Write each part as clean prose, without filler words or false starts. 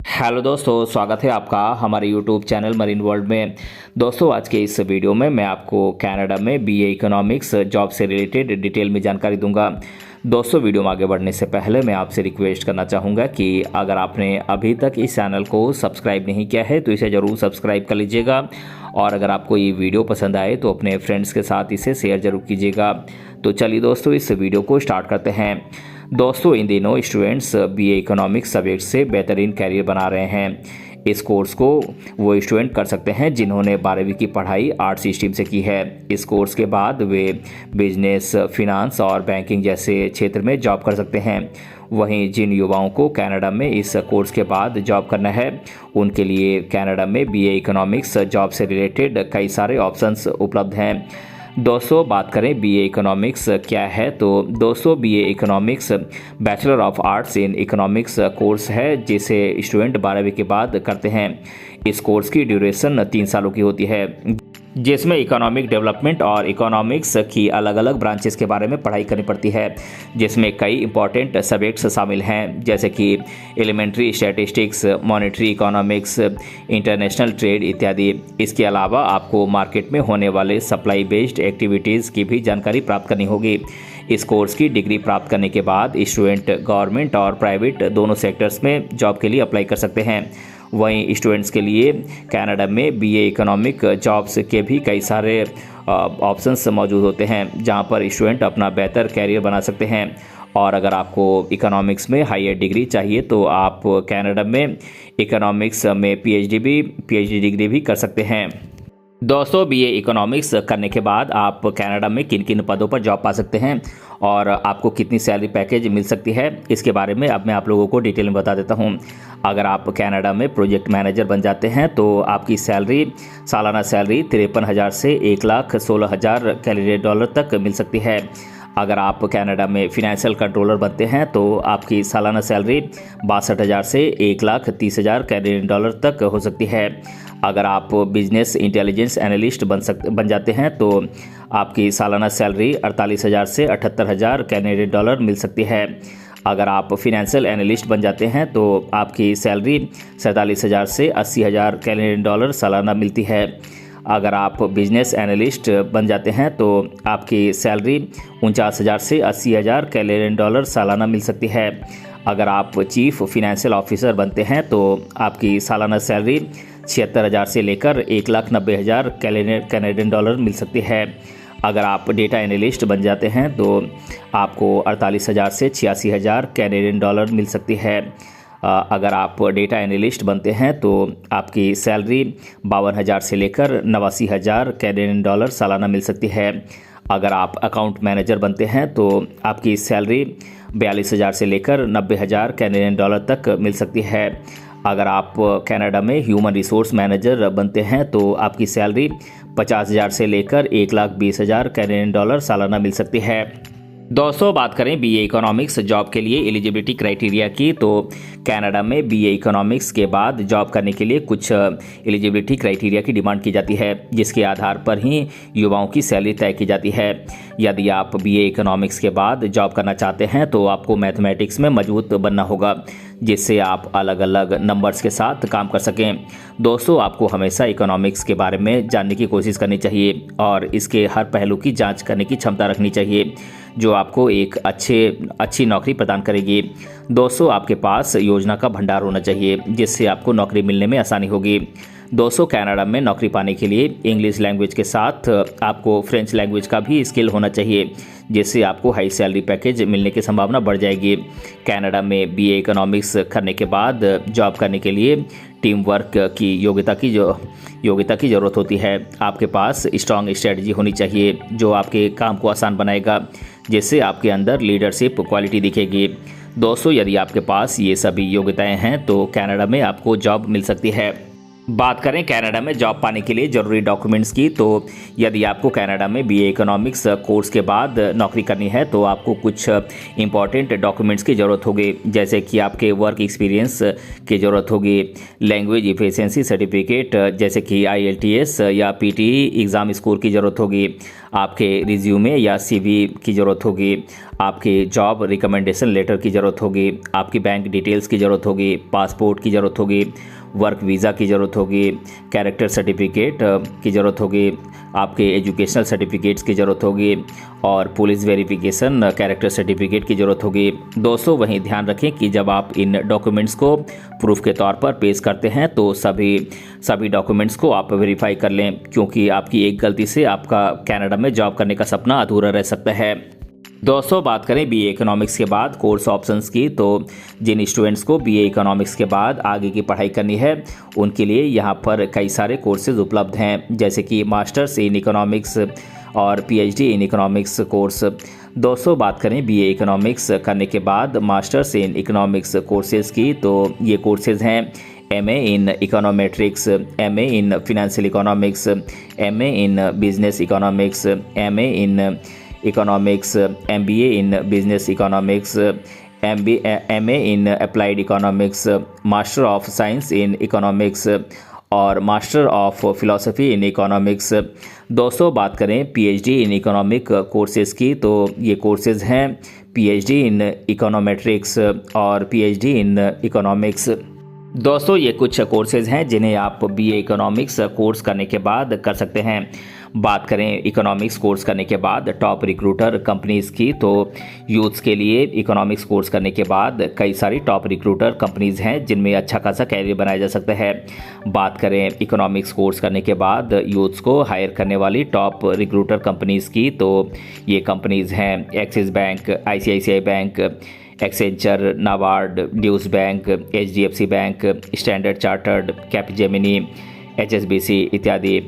Hello दोस्तों, स्वागत है आपका हमारे यूट्यूब चैनल मरीन वर्ल्ड में। दोस्तों, आज के इस वीडियो में मैं आपको कनाडा में बीए इकोनॉमिक्स जॉब से रिलेटेड डिटेल में जानकारी दूंगा। दोस्तों, वीडियो में आगे बढ़ने से पहले मैं आपसे रिक्वेस्ट करना चाहूँगा कि अगर आपने अभी तक इस चैनल को सब्सक्राइब नहीं किया है तो इसे ज़रूर सब्सक्राइब कर लीजिएगा, और अगर आपको ये वीडियो पसंद आए तो अपने फ्रेंड्स के साथ इसे शेयर ज़रूर कीजिएगा। तो चलिए दोस्तों, इस वीडियो को स्टार्ट करते हैं। दोस्तों, इन दिनों स्टूडेंट्स बीए इकोनॉमिक्स सब्जेक्ट से बेहतरीन कैरियर बना रहे हैं। इस कोर्स को वो स्टूडेंट कर सकते हैं जिन्होंने 12वीं की पढ़ाई आर्ट्स स्ट्रीम से की है। इस कोर्स के बाद वे बिजनेस, फिनांस और बैंकिंग जैसे क्षेत्र में जॉब कर सकते हैं। वहीं जिन युवाओं को कनाडा में इस कोर्स के बाद जॉब करना है, उनके लिए कनाडा में बीए इकोनॉमिक्स जॉब से रिलेटेड कई सारे ऑप्शंस उपलब्ध हैं। दोस्तों, बात करें बीए इकोनॉमिक्स क्या है, तो दोस्तों BA economics bachelor of arts in economics course है जिसे स्टूडेंट 12वीं के बाद करते हैं। इस कोर्स की ड्यूरेशन 3 सालों की होती है, जिसमें इकोनॉमिक डेवलपमेंट और इकोनॉमिक्स की अलग अलग ब्रांचेस के बारे में पढ़ाई करनी पड़ती है, जिसमें कई इंपॉर्टेंट सब्जेक्ट्स शामिल हैं जैसे कि elementary statistics, monetary economics, international trade इत्यादि। इसके अलावा आपको मार्केट में होने वाले सप्लाई बेस्ड एक्टिविटीज़ की भी जानकारी प्राप्त करनी होगी। इस कोर्स की डिग्री प्राप्त करने के बाद स्टूडेंट गवर्नमेंट और प्राइवेट दोनों सेक्टर्स में जॉब के लिए अप्लाई कर सकते हैं। वहीं स्टूडेंट्स के लिए कनाडा में बीए इकोनॉमिक जॉब्स के भी कई सारे ऑप्शंस मौजूद होते हैं जहां पर स्टूडेंट अपना बेहतर कैरियर बना सकते हैं। और अगर आपको इकोनॉमिक्स में हायर डिग्री चाहिए तो आप कनाडा में इकोनॉमिक्स में पीएचडी डिग्री भी कर सकते हैं। दोस्तों, बीए इकोनॉमिक्स करने के बाद आप कनाडा में किन किन पदों पर जॉब पा सकते हैं और आपको कितनी सैलरी पैकेज मिल सकती है, इसके बारे में अब मैं आप लोगों को डिटेल में बता देता हूं। अगर आप कनाडा में प्रोजेक्ट मैनेजर बन जाते हैं तो आपकी सालाना सैलरी 53,000 से 1,16,000 कैनेडियन डॉलर तक मिल सकती है। अगर आप कनाडा में फिनेंशियल कंट्रोलर बनते हैं तो आपकी सालाना सैलरी 62,000 से 1,30,000 कैनेडियन डॉलर तक हो सकती है। अगर आप बिजनेस इंटेलिजेंस एनालिस्ट बन जाते हैं तो आपकी सालाना सैलरी 48,000 से 78,000 कैनेडियन डॉलर मिल सकती है। अगर आप फिनेंशियल एनालिस्ट बन जाते हैं तो आपकी सैलरी 47,000 से 80,000 कैनेडियन डॉलर सालाना मिलती है। अगर आप बिजनेस एनालिस्ट बन जाते हैं तो आपकी सैलरी 49,000 से 80,000 कैनेडियन डॉलर सालाना मिल सकती है। अगर आप चीफ फिनेंशियल ऑफिसर बनते हैं तो आपकी सालाना सैलरी 76,000 से लेकर 1,90,000 कैनेडियन डॉलर मिल सकती है। अगर आप डेटा एनालिस्ट बन जाते हैं तो आपको 48,000 से 86,000 कैनेडियन डॉलर मिल सकती है। अगर आप डेटा एनालिस्ट बनते हैं तो आपकी सैलरी 52,000 से लेकर 89,000 कैनेडियन डॉलर सालाना मिल सकती है। अगर आप अकाउंट मैनेजर बनते हैं तो आपकी सैलरी 42,000 से लेकर 90,000 कैनेडियन डॉलर तक मिल सकती है। अगर आप कनाडा में ह्यूमन रिसोर्स मैनेजर बनते हैं तो आपकी सैलरी 50,000 से लेकर 1,20,000 कैनेडियन डॉलर सालाना मिल सकती है। दोस्तों, बात करें बीए इकोनॉमिक्स जॉब के लिए एलिजिबिलिटी क्राइटेरिया की, तो कनाडा में बीए इकोनॉमिक्स के बाद जॉब करने के लिए कुछ एलिजिबिलिटी क्राइटेरिया की डिमांड की जाती है, जिसके आधार पर ही युवाओं की सैलरी तय की जाती है। यदि आप बीए इकोनॉमिक्स के बाद जॉब करना चाहते हैं तो आपको मैथमेटिक्स में मजबूत बनना होगा, जिससे आप अलग अलग नंबर्स के साथ काम कर सकें। दोस्तों, आपको हमेशा इकोनॉमिक्स के बारे में जानने की कोशिश करनी चाहिए और इसके हर पहलू की जांच करने की क्षमता रखनी चाहिए, जो आपको एक अच्छी नौकरी प्रदान करेगी। दोस्तों, आपके पास योजना का भंडार होना चाहिए जिससे आपको नौकरी मिलने में आसानी होगी। दोस्तों, कनाडा में नौकरी पाने के लिए इंग्लिश लैंग्वेज के साथ आपको फ्रेंच लैंग्वेज का भी स्किल होना चाहिए, जिससे आपको हाई सैलरी पैकेज मिलने की संभावना बढ़ जाएगी। कनाडा में बीए इकोनॉमिक्स करने के बाद जॉब करने के लिए टीम वर्क की योग्यता की ज़रूरत होती है। आपके पास स्ट्रॉन्ग स्ट्रेटजी होनी चाहिए जो आपके काम को आसान बनाएगा, जिससे आपके अंदर लीडरशिप क्वालिटी दिखेगी। दोस्तों, यदि आपके पास ये सभी योग्यताएं हैं तो कनाडा में आपको जॉब मिल सकती है। बात करें कनाडा में जॉब पाने के लिए ज़रूरी डॉक्यूमेंट्स की, तो यदि आपको कनाडा में बीए इकोनॉमिक्स कोर्स के बाद नौकरी करनी है तो आपको कुछ इंपॉर्टेंट डॉक्यूमेंट्स की ज़रूरत होगी, जैसे कि आपके वर्क एक्सपीरियंस की ज़रूरत होगी, लैंग्वेज इफिशिएंसी सर्टिफिकेट जैसे कि IELTS या PTE एग्ज़ाम स्कोर की ज़रूरत होगी। आपके रिज्यूमे या सीवी की ज़रूरत होगी, आपके जॉब रिकमेंडेशन लेटर की ज़रूरत होगी, आपकी बैंक डिटेल्स की ज़रूरत होगी, पासपोर्ट की ज़रूरत होगी, वर्क वीज़ा की ज़रूरत होगी, कैरेक्टर सर्टिफिकेट की ज़रूरत होगी, आपके एजुकेशनल सर्टिफिकेट्स की ज़रूरत होगी और पुलिस वेरिफिकेशन कैरेक्टर सर्टिफिकेट की ज़रूरत होगी। दोस्तों वहीं ध्यान रखें कि जब आप इन डॉक्यूमेंट्स को प्रूफ के तौर पर पेश करते हैं तो सभी डॉक्यूमेंट्स को आप वेरीफाई कर लें, क्योंकि आपकी एक गलती से आपका कनाडा में जॉब करने का सपना अधूरा रह सकता है। दोस्तों बात करें बीए इकोनॉमिक्स के बाद कोर्स ऑप्शंस की, तो जिन स्टूडेंट्स को बीए इकोनॉमिक्स के बाद आगे की पढ़ाई करनी है उनके लिए यहाँ पर कई सारे कोर्सेज उपलब्ध हैं, जैसे कि मास्टर्स इन इकोनॉमिक्स और पीएचडी इन इकोनॉमिक्स कोर्स। दोस्तों बात करें बीए इकोनॉमिक्स करने के बाद मास्टर्स इन इकोनॉमिक्स कोर्सेज़ की, तो ये कोर्सेज़ हैं MA in econometrics, MA in financial economics, MA in business economics, MA in economics, MBA in business economics, MA in applied economics, master of science in economics और master of philosophy in economics. दोस्तों बात करें PhD in economic courses की, तो ये courses हैं PhD in econometrics और PhD in economics. दोस्तों ये कुछ कोर्सेज़ हैं जिन्हें आप बीए इकोनॉमिक्स कोर्स करने के बाद कर सकते हैं। बात करें इकोनॉमिक्स कोर्स करने के बाद टॉप रिक्रूटर कंपनीज़ की, तो यूथ्स के लिए इकोनॉमिक्स कोर्स करने के बाद कई सारी टॉप रिक्रूटर कंपनीज़ हैं जिनमें अच्छा खासा कैरियर बनाया जा सकता है। बात करें इकोनॉमिक्स कोर्स करने के बाद यूथ्स को हायर करने वाली टॉप रिक्रूटर कंपनीज़ की, तो ये कंपनीज़ हैं Axis bank, ICICI bank, Accenture, NABARD, Deutsche bank, HDFC bank, Standard Chartered, Capgemini, HSBC इत्यादि।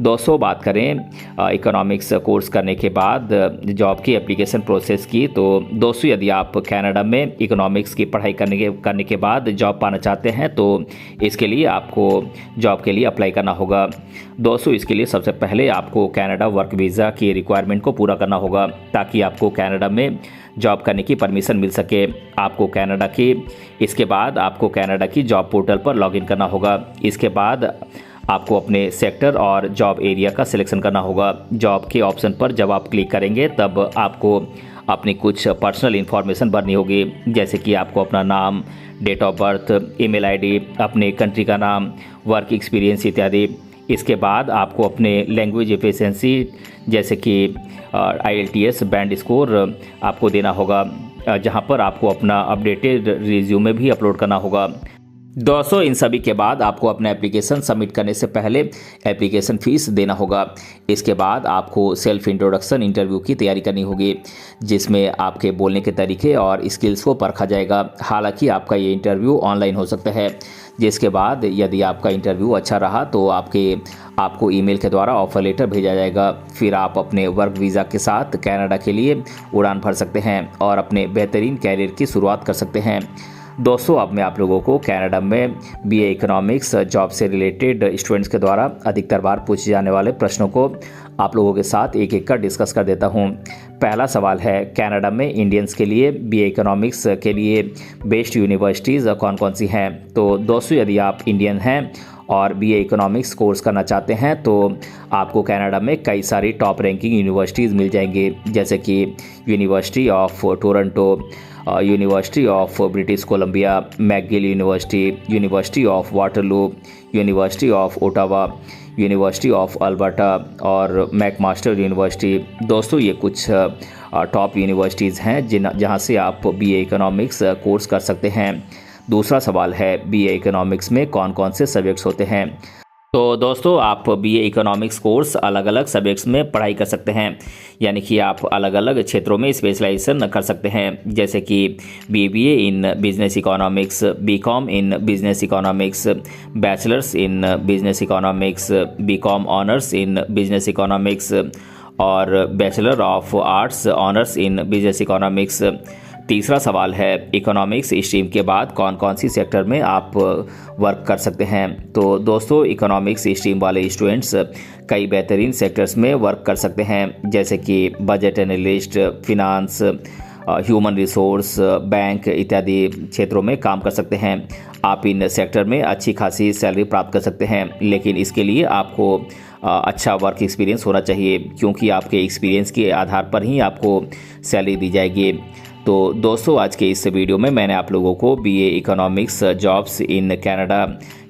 दोस्तों बात करें इकोनॉमिक्स कोर्स करने के बाद जॉब की एप्लीकेशन प्रोसेस की, तो दोस्तों यदि आप कनाडा में इकोनॉमिक्स की पढ़ाई करने के बाद जॉब पाना चाहते हैं तो इसके लिए आपको जॉब के लिए अप्लाई करना होगा। दोस्तों इसके लिए सबसे पहले आपको कनाडा वर्क वीज़ा की रिक्वायरमेंट को पूरा करना होगा ताकि आपको कनाडा में जॉब करने की परमिशन मिल सके। इसके बाद आपको कनाडा की जॉब पोर्टल पर लॉगिन करना होगा। इसके बाद आपको अपने सेक्टर और जॉब एरिया का सिलेक्शन करना होगा। जॉब के ऑप्शन पर जब आप क्लिक करेंगे तब आपको अपनी कुछ पर्सनल इन्फॉर्मेशन भरनी होगी, जैसे कि आपको अपना नाम, date of birth, email ID, अपने कंट्री का नाम, वर्क एक्सपीरियंस इत्यादि। इसके बाद आपको अपने लैंग्वेज एफिशिएंसी जैसे कि IELTS बैंड स्कोर आपको देना होगा, जहां पर आपको अपना अपडेटेड रिज्यूमे भी अपलोड करना होगा। दोस्तों इन सभी के बाद आपको अपना एप्लीकेशन सबमिट करने से पहले एप्लीकेशन फ़ीस देना होगा। इसके बाद आपको सेल्फ इंट्रोडक्शन इंटरव्यू की तैयारी करनी होगी, जिसमें आपके बोलने के तरीके और स्किल्स को परखा जाएगा। हालांकि आपका ये इंटरव्यू ऑनलाइन हो सकता है, जिसके बाद यदि आपका इंटरव्यू अच्छा रहा तो आपको ईमेल के द्वारा ऑफर लेटर भेजा जाएगा। फिर आप अपने वर्क वीज़ा के साथ कनाडा के लिए उड़ान भर सकते हैं और अपने बेहतरीन कैरियर की शुरुआत कर सकते हैं। दोस्तों अब मैं आप लोगों को कनाडा में बीए इकोनॉमिक्स जॉब से रिलेटेड स्टूडेंट्स के द्वारा अधिकतर बार पूछे जाने वाले प्रश्नों को आप लोगों के साथ एक एक कर डिस्कस कर देता हूं। पहला सवाल है, कनाडा में इंडियंस के लिए बीए इकोनॉमिक्स के लिए बेस्ट यूनिवर्सिटीज़ कौन कौन सी हैं? तो दोस्तों यदि आप इंडियन हैं और बीए इकोनॉमिक्स कोर्स करना चाहते हैं तो आपको कनाडा में कई सारी टॉप रैंकिंग यूनिवर्सिटीज़ मिल जाएंगी, जैसे कि university of Toronto, university of British Columbia, McGill university, university of Waterloo, university of Ottawa, university of Alberta और मैकमास्टर यूनिवर्सिटी। दोस्तों ये कुछ टॉप यूनिवर्सिटीज़ हैं जहां से आप बीए इकोनॉमिक्स कोर्स कर सकते हैं। दूसरा सवाल है, बीए इकोनॉमिक्स में कौन कौन से सब्जेक्ट्स होते हैं? तो दोस्तों आप बीए इकोनॉमिक्स कोर्स अलग अलग सब्जेक्ट्स में पढ़ाई कर सकते हैं, यानी कि आप अलग अलग क्षेत्रों में स्पेशलाइजेशन कर सकते हैं, जैसे कि BBA in business economics, BCom in business economics, bachelors in business economics, BCom honours in business economics और bachelor of arts honours in business economics. तीसरा सवाल है, इकोनॉमिक्स स्ट्रीम के बाद कौन कौन सी सेक्टर में आप वर्क कर सकते हैं? तो दोस्तों इकोनॉमिक्स स्ट्रीम वाले स्टूडेंट्स कई बेहतरीन सेक्टर्स में वर्क कर सकते हैं, जैसे कि budget analyst, finance, human resource, bank इत्यादि क्षेत्रों में काम कर सकते हैं। आप इन सेक्टर में अच्छी खासी सैलरी प्राप्त कर सकते हैं, लेकिन इसके लिए आपको अच्छा वर्क एक्सपीरियंस होना चाहिए, क्योंकि आपके एक्सपीरियंस के आधार पर ही आपको सैलरी दी जाएगी। तो दोस्तों आज के इस वीडियो में मैंने आप लोगों को BA economics jobs in Canada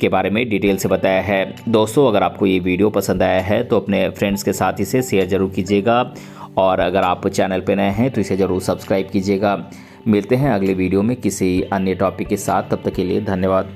के बारे में डिटेल से बताया है। दोस्तों अगर आपको ये वीडियो पसंद आया है तो अपने फ्रेंड्स के साथ इसे शेयर ज़रूर कीजिएगा, और अगर आप चैनल पर नए हैं तो इसे ज़रूर सब्सक्राइब कीजिएगा। मिलते हैं अगले वीडियो में किसी अन्य टॉपिक के साथ, तब तक के लिए धन्यवाद।